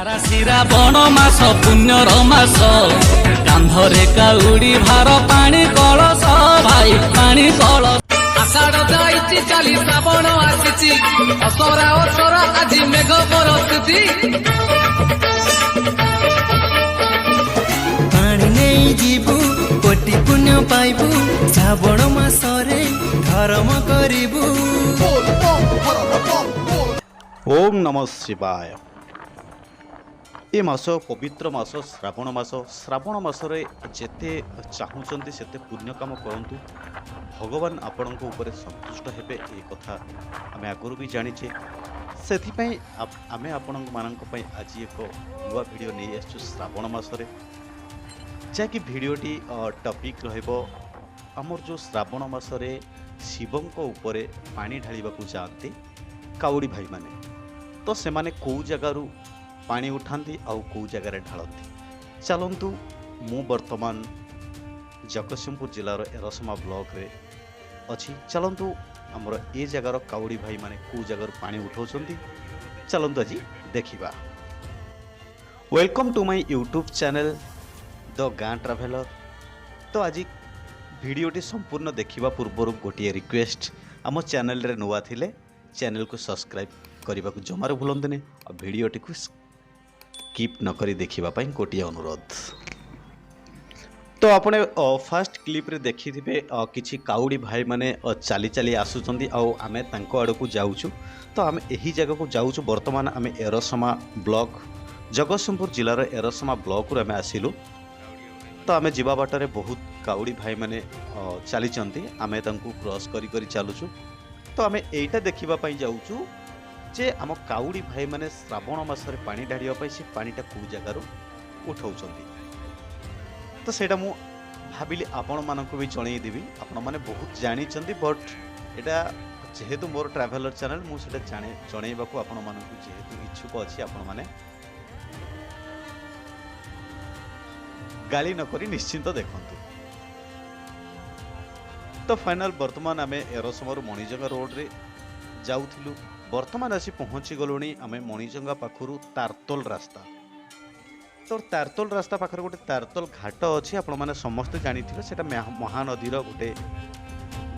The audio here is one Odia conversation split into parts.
ଶ୍ରାବଣ ମାସ ପୁଣ୍ୟର ମାସ କାନ୍ଧରେ କାଉଡ଼ି ଭାର ପାଣି କଳସ ଭାଇ ପାଣି କଳସ ଆଷାଢ଼ ଯାଇଛି ଚାଲି ଶ୍ରାବଣ ଆସିଛି ଅସରା ଅସରା ଆଜି ମେଘ ବରସୁଛି ପାଣି ନେଇ ଯିବୁ କୋଟି ପୁଣ୍ୟ ପାଇବୁ ଶ୍ରାବଣ ମାସରେ ଧର୍ମ କରିବୁ। ओम नमः शिवाय। ये मास पवित्र मास श्रावण मासरे जेते चाहूँगी सेते पुण्य काम करंतु भगवान आपण उपरे संतुष्ट हेबे ए कथा आमे आगुरु भी जानिछे सेथिपई आमे आपण मानक पई आज एक नुआ वीडियो नहीं आसछु श्रावण मासरे जाकि वीडियोटी टॉपिक रहइबो हमर जो श्रावण मासरे शिवंको उपरे पानी ढालिबाकू जाते काउड़ी भाई माने तो से माने कौ जगारू पानी उठाती आउ कौ जगार ढालती चलतु मु वर्तमान जगतसिंहपुर जिलार एरसमा ब्लॉक रे अच्छी चलतु आमर ए जगार काउड़ी भाई माने कौ जगार पानी उठाउछंती चलतु आज देखिबा। Welcome to my YouTube channel the गाँ ट्राभेलर। तो आज वीडियोटी संपूर्ण देखिबा पूर्व गोटे रिक्वेस्ट आम चैनल रे नुआ थिले चैनल को सब्सक्राइब करने को जमार भूलते और वीडियोटी को स्किप न करी देखिबा गोटे अनुरोध। तो आपने फास्ट क्लिप रे देखी थे किछि काउड़ी भाई माने चली चली आसुचंदी आमे तांको आड़ को जाऊँ। तो आम यही जगह को जाऊँ वर्तमान आम एरसमा ब्लॉक जगतसिंहपुर जिलार एरसमा ब्लॉक रे आमे आसिलु। तो आमे जीवा बाटर बहुत काउड़ी भाई माने चली आमे तांको क्रॉस करी करी चलुचु। तो आमे एटा देखिबा पई जाऊँ जे आम काउड़ी भाई माने श्रावण मासरे पानी ढाड़िया से पानीटा कौ जगार उठाउछंती। तो सेटा मु भाविली आपण मानक भी जनईदेवी आपण माने बहुत जानिछंती बट एटा जेहेतु मोर ट्राभेलर चैनल मु सेटा जनईबाकू आपण मानक जेहेतु इच्छुक अछि आपण माने गाली नकरी निश्चिंत देखंतु। तो फाइनल वर्तमान आमे एरसमर मणिजंगा रोड रे जाउथिलु वर्तमान आसी पहुँची गलुणी आमे मणिजंगा पाखरु तारतोल रास्ता। तो तारतोल रास्ता पाखर गोटे तारतोल घाट अच्छी आपण माने समस्ते जानिथिबे सेटा महानदीर गोटे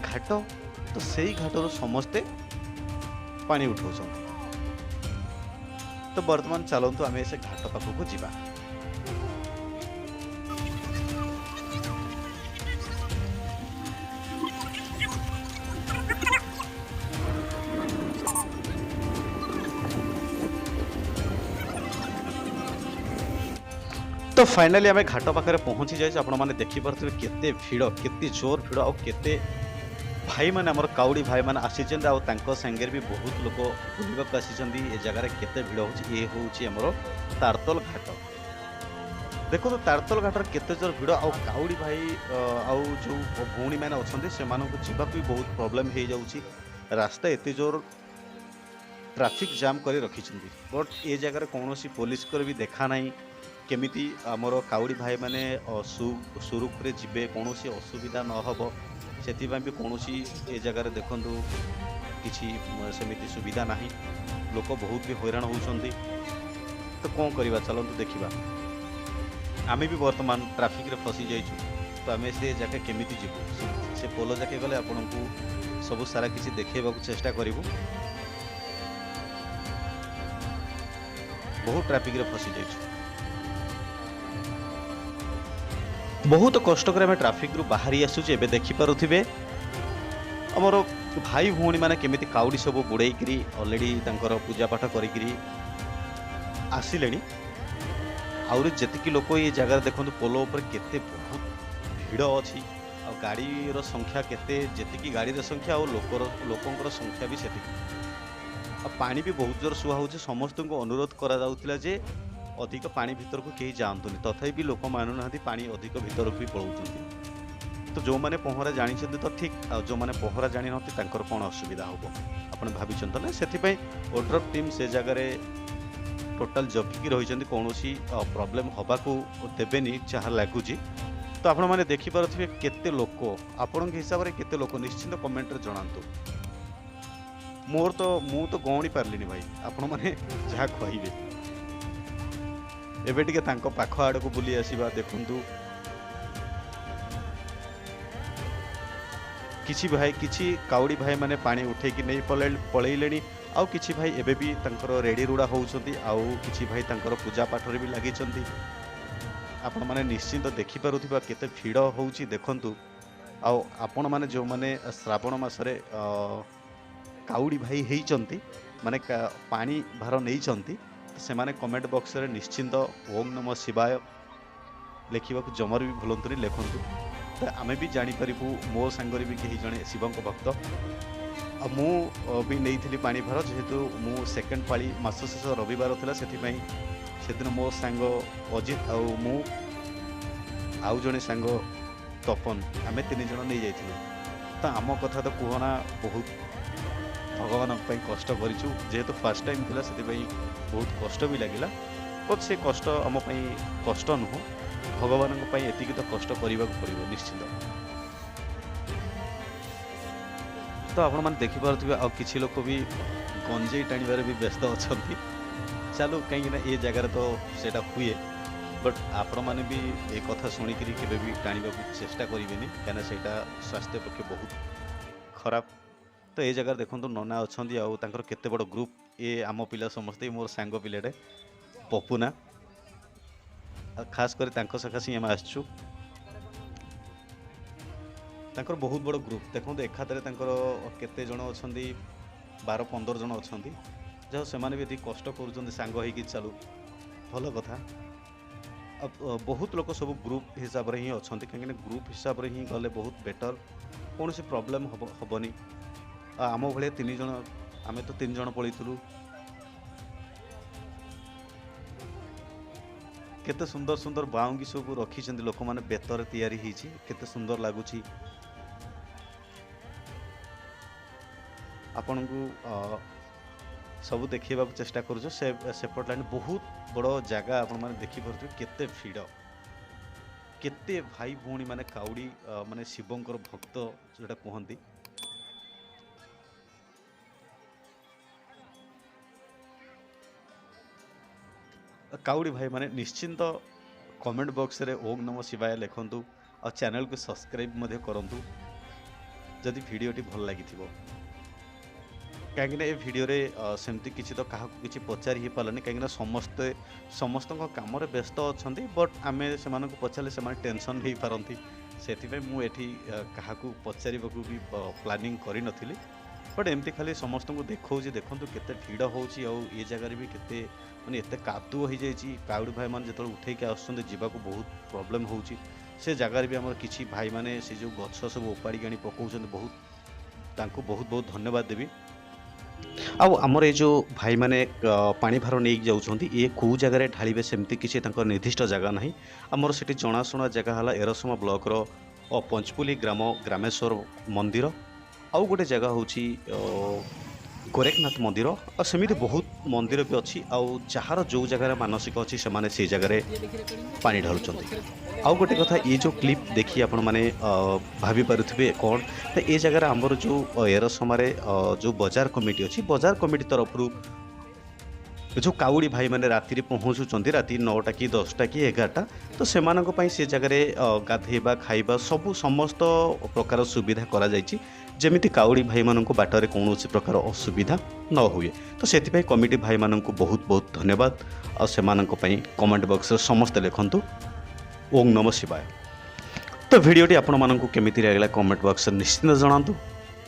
घाट। तो सेही घाटरू समस्ते पानी उठाउछन। तो वर्तमान चलंतु आमे से घाट पाखकु जिबा। तो फाइनली आम घाट पाखे पहुँची जाइए आपण मैंने देखिपे केते भिड़ केते जोर भिड़ आउ केते भाई माने आमर काउड़ी भाई माने आसीचंदी आउ तांको संगे भी बहुत लोक बुलवाक आसीचंदी ए जगार केते भिड़ होची ए होची आमर तारतोल घाट। देखो तो तारतोल घाटर केते जोर भिड़ आउ काउड़ी भाई आउ जो भौणी माने अछंदी से मानको जीवा भी बहुत प्रॉब्लम हे जाउची रास्ता एते जोर ट्रैफिक जाम करी रखिचंदी बट ए जगार कोनोसी पुलिस कर भी देखा नाही केमिति आमर काउड़ी भाई माने सुरुखुरे जीवे कौन असुविधा न हो से भी कौन ए जगार देखु किसी सेमिति सुविधा नहीं लोक बहुत भी हैरान होउछंती। तो कौन करवा चलतु देखा आमे भी वर्तमान ट्रैफिक रे फसी जाइछु। तो आमे से जगह केमिति जीवु से पोलो जाके गले आपन को सब सारा किसी देखेबा चेष्टा करिवु। बहुत ट्रैफिक रे फसी जाइछु बहुत कष्टकर आम ट्राफिक रु बाहरी आसुचे। एबे देखि पारुथिबे हमर भाई भौणी माने केमिति काउडी सब बुड़ेइकरी ऑलरेडी तांकर पूजा पाठ करिकरी आसिलेनी। आउरी जेतिकी लोक ये जगह देखंतु पोलो ऊपर केते बहुत भीड़ अछि आ गाड़ी रो संख्या केते जेतिकी गाड़ी रो संख्या और लोकंकर संख्या भी सेतिकी। आ पानी भी बहुत जोर सुहा होछि समस्त को अनुरोध करा जाउतिला जे अधिक पानी भीतर को कहीं जातुनि तथापि भी लोक मानु ना पानी अधिक भीतर भी पलाउछंती। तो जो माने पहरा जानिछंती तो ठीक आ जो माने पहरा जानि नथि तांकर कोन असुविधा होबो आपण भाबिछंत ना सेथि पई ओड्रप टीम से जगह रे टोटल जगिकी रहिछंती कोनोसी प्रॉब्लम होबा को देबेनी चाह लागुची। तो आपण माने देखि पारथिबे केते लोक आपण के हिसाब रे केते लोक निश्चित कमेंट रे जणांतु। मोर तो मु तो गणी पारलिनी भाई आपण माने जहा कहइबे। ଏବେ ଟିକେ ତାଙ୍କ ପାଖ ଆଡ଼କୁ ବୁଲି ଆସିବା। ଦେଖନ୍ତୁ କିଛି ଭାଇ କିଛି କାଉଡ଼ି ଭାଇମାନେ ପାଣି ଉଠେଇକି ନେଇ ପଳେଇଲେଣି। ଆଉ କିଛି ଭାଇ ଏବେ ବି ତାଙ୍କର ରେଡ଼ି ରୁଡ଼ା ହେଉଛନ୍ତି। ଆଉ କିଛି ଭାଇ ତାଙ୍କର ପୂଜା ପାଠରେ ବି ଲାଗିଛନ୍ତି। ଆପଣମାନେ ନିଶ୍ଚିନ୍ତ ଦେଖିପାରୁଥିବା କେତେ ଭିଡ଼ ହେଉଛି ଦେଖନ୍ତୁ। ଆଉ ଆପଣମାନେ ଯେଉଁମାନେ ଶ୍ରାବଣ ମାସରେ କାଉଡ଼ି ଭାଇ ହେଇଛନ୍ତି ମାନେ ପାଣି ଭାର ନେଇଛନ୍ତି ସେମାନେ କମେଣ୍ଟ ବକ୍ସରେ ନିଶ୍ଚିନ୍ତ ଓମ୍ ନମଃ ଶିବାୟ ଲେଖିବାକୁ ଜମାରୁ ବି ଭୁଲନ୍ତୁନି, ଲେଖନ୍ତୁ। ତ ଆମେ ବି ଜାଣିପାରିବୁ ମୋ ସାଙ୍ଗରେ ବି କେହି ଜଣେ ଶିବଙ୍କ ଭକ୍ତ। ଆଉ ମୁଁ ବି ନେଇଥିଲି ପାଣି ଭାର, ଯେହେତୁ ମୁଁ ସେକେଣ୍ଡ ପାଳି ମାସ ଶେଷ ରବିବାର ଥିଲା, ସେଥିପାଇଁ ସେଦିନ ମୋ ସାଙ୍ଗ ଅଜିତ ଆଉ ମୁଁ ଆଉ ଜଣେ ସାଙ୍ଗ ତପନ ଆମେ 3 ଜଣ ନେଇଯାଇଥିଲୁ। ତ ଆମ କଥା ତ କୁହନା, ବହୁତ ଭଗବାନଙ୍କ ପାଇଁ କଷ୍ଟ କରିଛୁ। ଯେହେତୁ ଫାର୍ଷ୍ଟ ଟାଇମ୍ ଥିଲା ସେଥିପାଇଁ ବହୁତ କଷ୍ଟ ବି ଲାଗିଲା। ବଟ୍ ସେ କଷ୍ଟ ଆମ ପାଇଁ କଷ୍ଟ ନୁହଁ, ଭଗବାନଙ୍କ ପାଇଁ ଏତିକି ତ କଷ୍ଟ କରିବାକୁ ପଡ଼ିବ ନିଶ୍ଚିତ। ତ ଆପଣମାନେ ଦେଖିପାରୁଥିବେ ଆଉ କିଛି ଲୋକ ବି ଗଞ୍ଜେଇ ଟାଣିବାରେ ବି ବ୍ୟସ୍ତ ଅଛନ୍ତି। ଚାଲୁ, କାହିଁକିନା ଏ ଜାଗାରେ ତ ସେଇଟା ହୁଏ। ବଟ୍ ଆପଣମାନେ ବି ଏ କଥା ଶୁଣିକିରି କେବେ ବି ଟାଣିବାକୁ ଚେଷ୍ଟା କରିବେନି, କାହିଁକିନା ସେଇଟା ସ୍ୱାସ୍ଥ୍ୟ ପକ୍ଷେ ବହୁତ ଖରାପ। ତ ଏ ଜାଗାରେ ଦେଖନ୍ତୁ ନନା ଅଛନ୍ତି ଆଉ ତାଙ୍କର କେତେ ବଡ଼ ଗ୍ରୁପ୍। ଏ ଆମ ପିଲା ସମସ୍ତେ, ମୋର ସାଙ୍ଗ ପିଲାଟେ ପପୁନା, ଆଉ ଖାସ୍ କରି ତାଙ୍କ ସକାଶେ ଆମେ ଆସିଛୁ। ତାଙ୍କର ବହୁତ ବଡ଼ ଗ୍ରୁପ୍ ଦେଖନ୍ତୁ, ଏକାଥରେ ତାଙ୍କର କେତେ ଜଣ ଅଛନ୍ତି, 12-15 ଜଣ ଅଛନ୍ତି। ଯାହା ସେମାନେ ବି ଏତିକି କଷ୍ଟ କରୁଛନ୍ତି ସାଙ୍ଗ ହେଇକି, ଚାଲୁ ଭଲ କଥା। ଆଉ ବହୁତ ଲୋକ ସବୁ ଗ୍ରୁପ୍ ହିସାବରେ ହିଁ ଅଛନ୍ତି, କାହିଁକିନା ଗ୍ରୁପ୍ ହିସାବରେ ହିଁ ଗଲେ ବହୁତ ବେଟର୍, କୌଣସି ପ୍ରୋବ୍ଲେମ୍ ହେବନି। ଆମ ଭଳିଆ 3 ଜଣ, ଆମେ ତ 3 ଜଣ ପଳେଇଥିଲୁ। କେତେ ସୁନ୍ଦର ସୁନ୍ଦର ବାଉଙ୍ଗି ସବୁ ରଖିଛନ୍ତି ଲୋକମାନେ, ବେତରେ ତିଆରି ହେଇଛି, କେତେ ସୁନ୍ଦର ଲାଗୁଛି। ଆପଣଙ୍କୁ ସବୁ ଦେଖେଇବାକୁ ଚେଷ୍ଟା କରୁଛୁ। ସେପଟ ଲାଇନ୍ ବହୁତ ବଡ଼ ଜାଗା, ଆପଣମାନେ ଦେଖିପାରୁଥିବେ କେତେ ଭିଡ଼, କେତେ ଭାଇ ଭଉଣୀ ମାନେ କାଉଡ଼ି ମାନେ ଶିବଙ୍କର ଭକ୍ତ ଯେଉଁଟା କୁହନ୍ତି। କାଉଡ଼ି ଭାଇମାନେ ନିଶ୍ଚିନ୍ତ କମେଣ୍ଟ ବକ୍ସରେ ଓମ୍ ନମଃ ଶିବାୟ ଲେଖନ୍ତୁ। ଆଉ ଚ୍ୟାନେଲକୁ ସବସ୍କ୍ରାଇବ୍ ମଧ୍ୟ କରନ୍ତୁ ଯଦି ଭିଡ଼ିଓଟି ଭଲ ଲାଗିଥିବ। କାହିଁକିନା ଏ ଭିଡ଼ିଓରେ ସେମିତି କିଛି ତ କାହାକୁ କିଛି ପଚାରି ହେଇପାରିଲାନି, କାହିଁକିନା ସମସ୍ତଙ୍କ କାମରେ ବ୍ୟସ୍ତ ଅଛନ୍ତି। ବଟ୍ ଆମେ ସେମାନଙ୍କୁ ପଚାରିଲେ ସେମାନେ ଟେନସନ୍ ହେଇପାରନ୍ତି, ସେଥିପାଇଁ ମୁଁ ଏଠି କାହାକୁ ପଚାରିବାକୁ ବି ପ୍ଲାନିଂ କରିନଥିଲି। ବଟ୍ ଏମିତି ଖାଲି ସମସ୍ତଙ୍କୁ ଦେଖାଉଛି, ଦେଖନ୍ତୁ କେତେ ଭିଡ଼ ହେଉଛି। ଆଉ ଏ ଜାଗାରେ ବି କେତେ ମାନେ ଏତେ କାଦୁଅ ହେଇଯାଇଛି, କାଉଡ଼ି ଭାଇମାନେ ଯେତେବେଳେ ଉଠେଇକି ଆସୁଛନ୍ତି ଯିବାକୁ ବହୁତ ପ୍ରୋବ୍ଲେମ୍ ହେଉଛି। ସେ ଜାଗାରେ ବି ଆମର କିଛି ଭାଇମାନେ ସେ ଯେଉଁ ଗଛ ସବୁ ଓପାଡ଼ିକି ଆଣି ପକାଉଛନ୍ତି, ତାଙ୍କୁ ବହୁତ ବହୁତ ଧନ୍ୟବାଦ ଦେବି। ଆଉ ଆମର ଏ ଯେଉଁ ଭାଇମାନେ ପାଣି ଭାର ନେଇକି ଯାଉଛନ୍ତି, ଇଏ କେଉଁ ଜାଗାରେ ଢାଳିବେ ସେମିତି କିଛି ତାଙ୍କର ନିର୍ଦ୍ଦିଷ୍ଟ ଜାଗା ନାହିଁ। ଆମର ସେଠି ଜଣାଶୁଣା ଜାଗା ହେଲା ଏରସମା ବ୍ଲକର ପଞ୍ଚପୁଲି ଗ୍ରାମେଶ୍ୱର ମନ୍ଦିର, ଆଉ ଗୋଟେ ଜାଗା ହେଉଛି ଗୋରେଖନାଥ ମନ୍ଦିର। ଆଉ ସେମିତି ବହୁତ ମନ୍ଦିର ବି ଅଛି। ଆଉ ଯାହାର ଯେଉଁ ଜାଗାରେ ମାନସିକ ଅଛି ସେମାନେ ସେଇ ଜାଗାରେ ପାଣି ଢାଳୁଛନ୍ତି। ଆଉ ଗୋଟେ କଥା, ଏ ଯେଉଁ କ୍ଲିପ୍ ଦେଖି ଆପଣମାନେ ଭାବିପାରୁଥିବେ କ'ଣ, ତ ଏ ଜାଗାରେ ଆମର ଯେଉଁ ଏରସମାରେ ଯେଉଁ ବଜାର କମିଟି ଅଛି, ବଜାର କମିଟି ତରଫରୁ ଯେଉଁ କାଉଡ଼ି ଭାଇମାନେ ରାତିରେ ପହଞ୍ଚୁଛନ୍ତି, ରାତି 9ଟା କି 10ଟା କି 11ଟା, ତ ସେମାନଙ୍କ ପାଇଁ ସେ ଜାଗାରେ ଗାଧେଇବା ଖାଇବା ସମସ୍ତ ପ୍ରକାର ସୁବିଧା କରାଯାଇଛି, ଯେମିତି କାଉଡ଼ି ଭାଇମାନଙ୍କୁ ବାଟରେ କୌଣସି ପ୍ରକାର ଅସୁବିଧା ନ ହୁଏ। ତ ସେଥିପାଇଁ କମିଟି ଭାଇମାନଙ୍କୁ ବହୁତ ବହୁତ ଧନ୍ୟବାଦ। ଆଉ ସେମାନଙ୍କ ପାଇଁ କମେଣ୍ଟ ବକ୍ସରେ ସମସ୍ତେ ଲେଖନ୍ତୁ ଓମ୍ ନମଃ ଶିବାୟ। ତ ଭିଡ଼ିଓଟି ଆପଣମାନଙ୍କୁ କେମିତି ଲାଗିଲା କମେଣ୍ଟ ବକ୍ସରେ ନିଶ୍ଚିନ୍ତ ଜଣାନ୍ତୁ।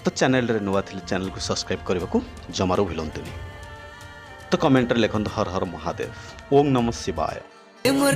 ତ ଚ୍ୟାନେଲରେ ନୂଆ ଥିଲେ ଚ୍ୟାନେଲକୁ ସବସ୍କ୍ରାଇବ୍ କରିବାକୁ ଜମାରୁ ଭୁଲନ୍ତୁନି। ତ କମେଣ୍ଟରେ ଲେଖନ୍ତୁ ହର ହର ମହାଦେବ, ଓମ୍ ନମଃ ଶିବାୟ।